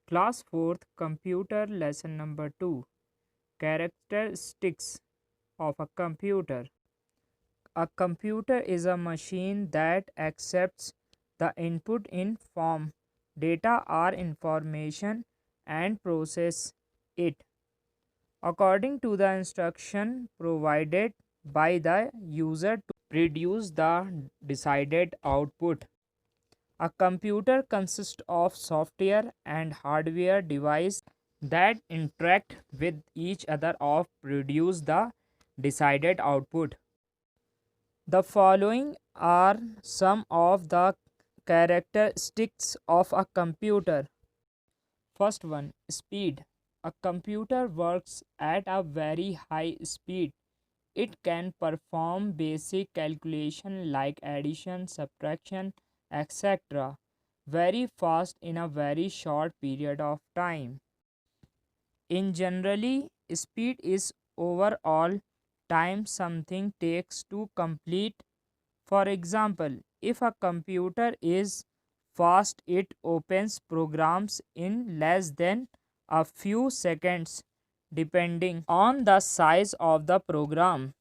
Class 4th Computer Lesson number 2 Characteristics of a computer. A computer is a machine that accepts the input in form, data or information and process it according to the instruction provided by the user to produce the decided output. A computer consists of software and hardware devices that interact with each other or produce the decided output. The following are some of the characteristics of a computer. First one, speed. A computer works at a very high speed. It can perform basic calculation like addition, subtraction, etc. very fast in a very short period of time. In generally, speed is overall time something takes to complete. For example, if a computer is fast, it opens programs in less than a few seconds, depending on the size of the program.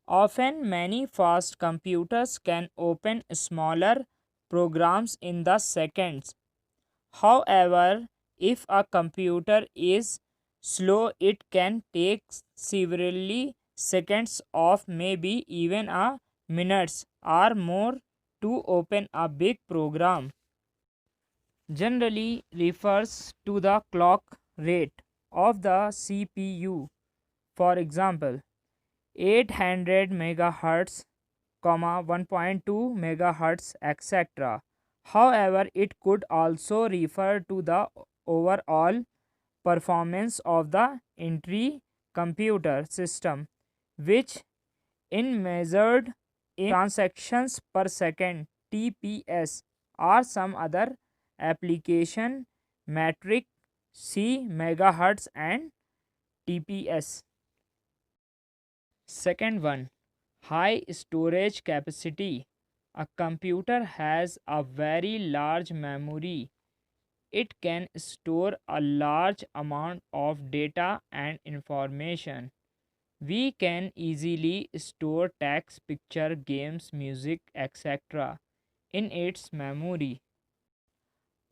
Often, many fast computers can open smaller programs in the seconds. However, if a computer is slow, it can take several seconds of maybe even a minutes or more to open a big program. Generally refers to the clock rate of the CPU. For example, 800 megahertz, 1.2 megahertz, etc. However, it could also refer to the overall performance of the entry computer system, which in measured in transactions per second TPS or some other application metric. See megahertz and TPS. Second one, high storage capacity. A computer has a very large memory. It can store a large amount of data and information. We can easily store text, picture, games, music, etc. in its memory.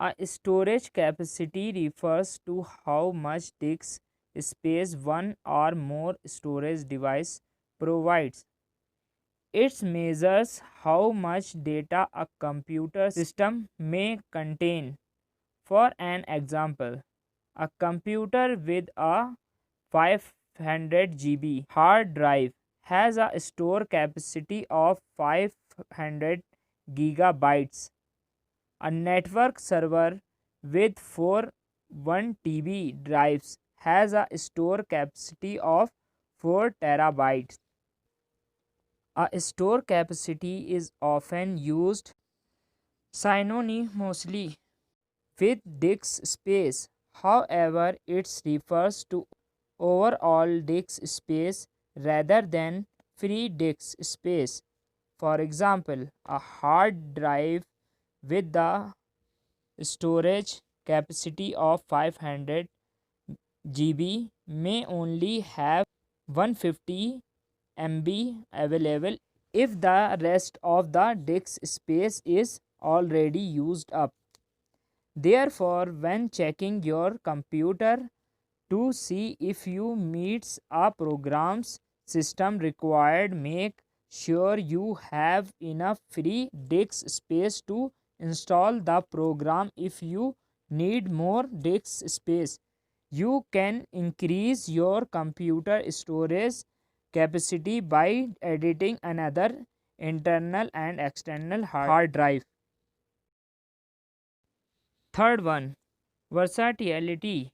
A storage capacity refers to how much disk space one or more storage device provides. It measures how much data a computer system may contain. For an example, a computer with a 500 GB hard drive has a store capacity of 500 gigabytes. A network server with 4 1 TB drives has a store capacity of 4 terabytes. A store capacity is often used synonymously with disk space. However, it refers to overall disk space rather than free disk space. For example, a hard drive with the storage capacity of 500 GB may only have 150 MB available if the rest of the disk space is already used up. Therefore, when checking your computer to see if you meets a program's system required, make sure you have enough free disk space to install the program. If you need more disk space, you can increase your computer storage capacity by editing another internal and external hard drive. Third one, versatility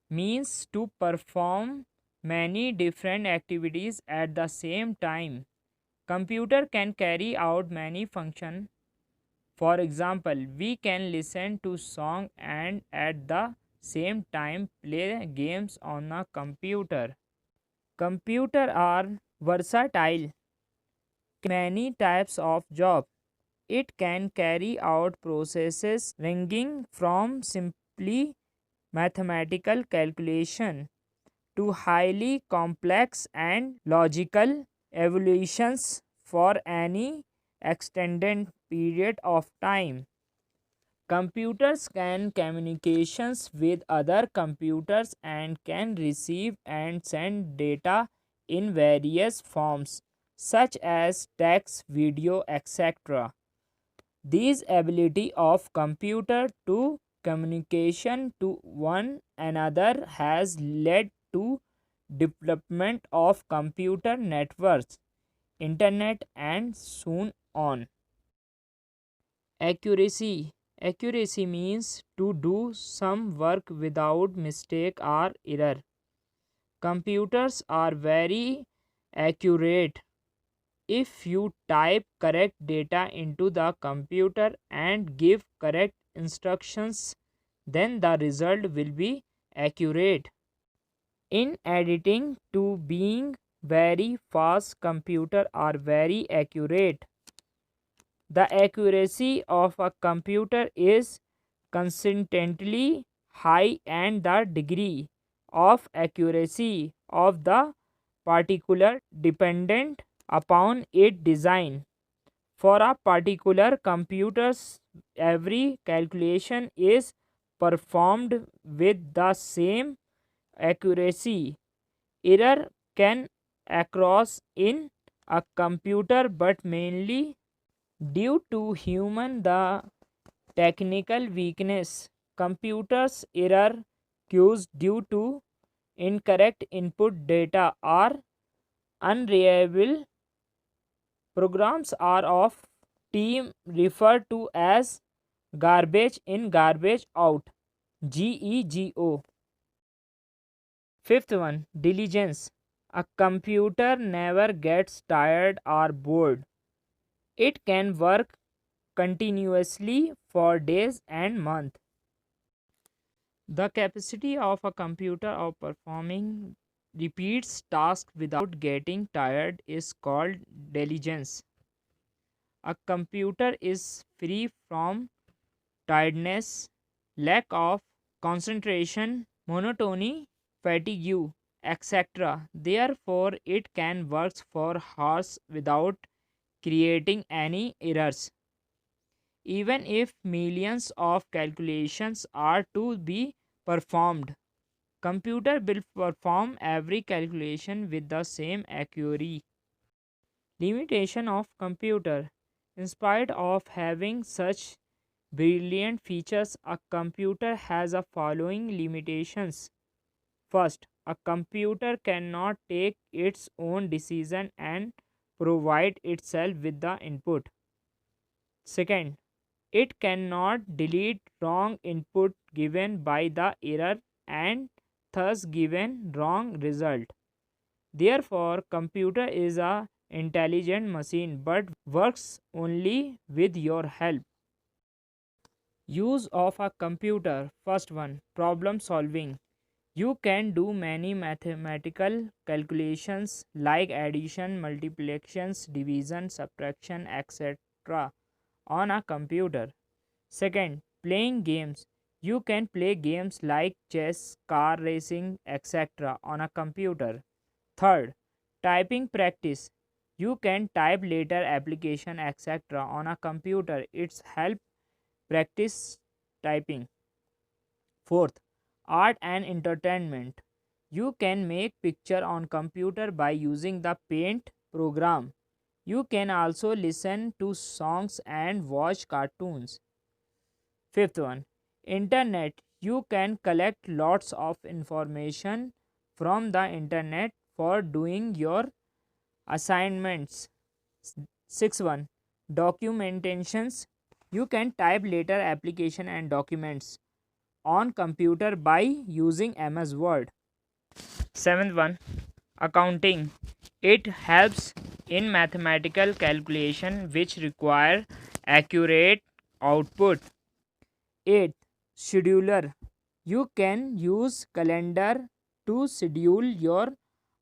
means to perform many different activities at the same time. Computer can carry out many functions. For example, we can listen to song and at the same time play games on a computer. Computer are versatile many types of job. It can carry out processes ranging from simply mathematical calculation to highly complex and logical evolutions for any extended period of time. Computers can communications with other computers and can receive and send data in various forms such as text, video, etc. These ability of computer to communication to one another has led to development of computer networks, internet and soon on. Accuracy. Accuracy means to do some work without mistake or error. Computers are very accurate. If you type correct data into the computer and give correct instructions, then the result will be accurate. In editing to being very fast, computers are very accurate. The accuracy of a computer is consistently high and the degree of accuracy of the particular dependent upon its design. For a particular computer, every calculation is performed with the same accuracy. Error can occur in a computer but mainly due to human the technical weakness. Computers error cues due to incorrect input data or unreliable programs are of team referred to as garbage in garbage out, GEGO. Fifth one, diligence. A computer never gets tired or bored. It can work continuously for days and months. The capacity of a computer of performing repeats tasks without getting tired is called diligence. A computer is free from tiredness, lack of concentration, monotony, fatigue, etc. Therefore, it can work for hours without creating any errors. Even if millions of calculations are to be performed, computer will perform every calculation with the same accuracy. Limitation of computer. In spite of having such brilliant features, a computer has a following limitations. First, a computer cannot take its own decision and provide itself with the input. Second, it cannot delete wrong input given by the error and thus given wrong result. Therefore, computer is a intelligent machine but works only with your help. Use of a computer. First one, problem solving. You can do many mathematical calculations like addition, multiplications, division, subtraction, etc. on a computer. Second, playing games. You can play games like chess, car racing, etc. on a computer. Third, typing practice. You can type later application etc. on a computer. It's help practice typing. Fourth, art and entertainment. You can make picture on computer by using the paint program. You can also listen to songs and watch cartoons. Fifth one, internet. You can collect lots of information from the internet for doing your assignments. Sixth one, documentations. You can type later application and documents on computer by using MS Word. Seventh one, accounting. It helps in mathematical calculation which require accurate output. 8. Scheduler. You can use calendar to schedule your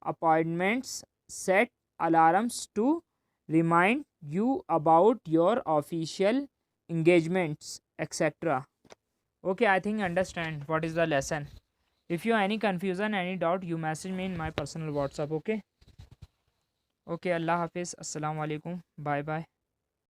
appointments, set alarms to remind you about your official engagements, etc. Okay, I think understand what is the lesson. If you any confusion, any doubt, you message me in my personal WhatsApp. Okay. Okay, Allah Hafiz. Assalamu alaikum. Bye bye.